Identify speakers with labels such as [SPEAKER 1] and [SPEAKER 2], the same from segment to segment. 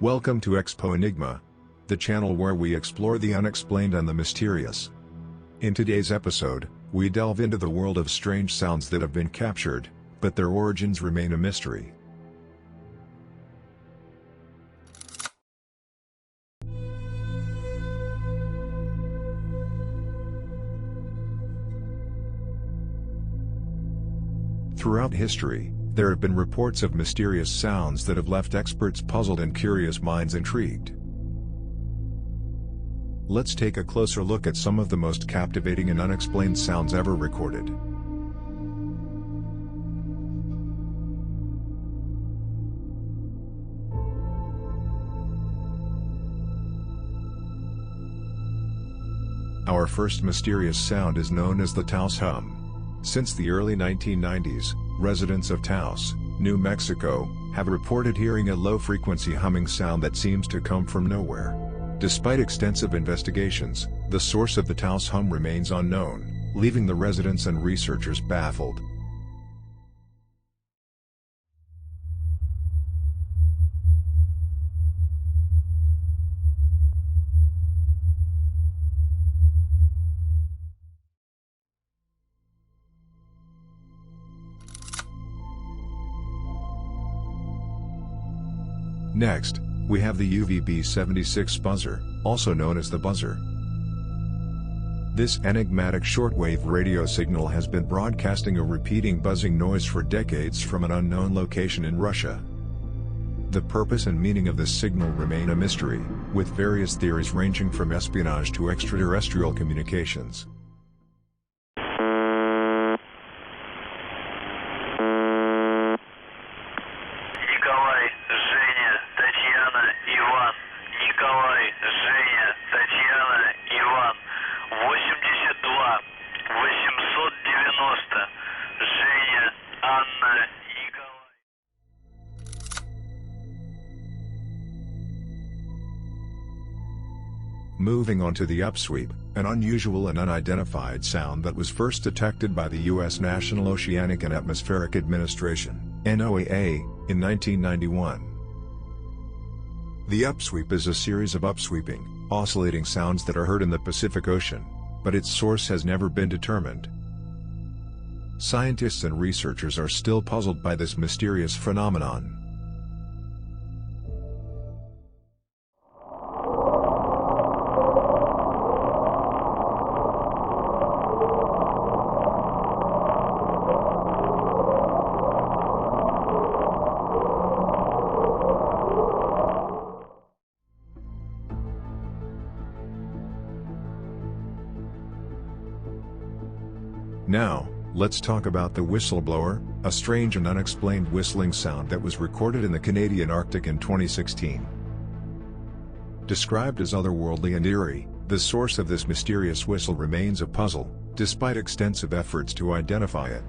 [SPEAKER 1] Welcome to Expo Enigma, the channel where we explore the unexplained and the mysterious. In today's episode, we delve into the world of strange sounds that have been captured, but their origins remain a mystery. Throughout history, there have been reports of mysterious sounds that have left experts puzzled and curious minds intrigued. Let's take a closer look at some of the most captivating and unexplained sounds ever recorded. Our first mysterious sound is known as the Taos hum. Since the early 1990s, residents of Taos, New Mexico, have reported hearing a low-frequency humming sound that seems to come from nowhere. Despite extensive investigations, the source of the Taos hum remains unknown, leaving the residents and researchers baffled. Next, we have the UVB-76 buzzer, also known as the buzzer. This enigmatic shortwave radio signal has been broadcasting a repeating buzzing noise for decades from an unknown location in Russia. The purpose and meaning of this signal remain a mystery, with various theories ranging from espionage to extraterrestrial communications. Moving on to the upsweep, an unusual and unidentified sound that was first detected by the U.S. National Oceanic and Atmospheric Administration, NOAA, in 1991. The upsweep is a series of upsweeping, oscillating sounds that are heard in the Pacific Ocean, but its source has never been determined. Scientists and researchers are still puzzled by this mysterious phenomenon. Now, let's talk about the whistleblower, a strange and unexplained whistling sound that was recorded in the Canadian Arctic in 2016. Described as otherworldly and eerie, the source of this mysterious whistle remains a puzzle, despite extensive efforts to identify it.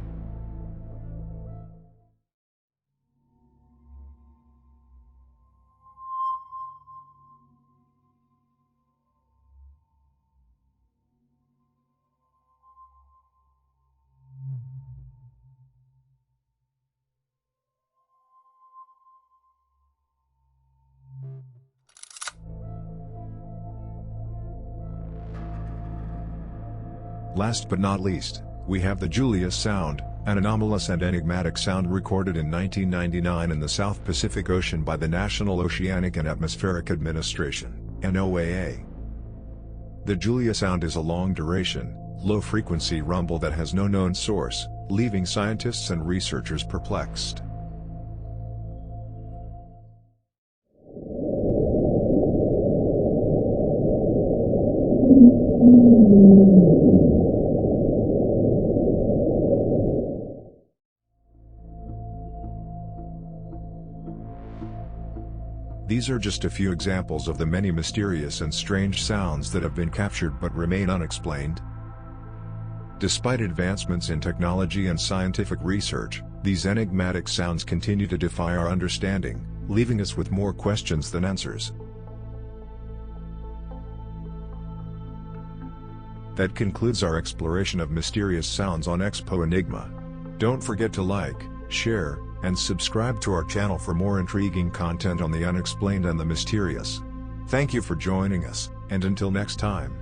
[SPEAKER 1] Last but not least, we have the Julius sound, an anomalous and enigmatic sound recorded in 1999 in the South Pacific Ocean by the National Oceanic and Atmospheric Administration, NOAA. The Julius sound is a long-duration, low-frequency rumble that has no known source, leaving scientists and researchers perplexed. These are just a few examples of the many mysterious and strange sounds that have been captured but remain unexplained. Despite advancements in technology and scientific research, these enigmatic sounds continue to defy our understanding, leaving us with more questions than answers. That concludes our exploration of mysterious sounds on Expo Enigma. Don't forget to like, share, and subscribe to our channel for more intriguing content on the unexplained and the mysterious. Thank you for joining us, and until next time.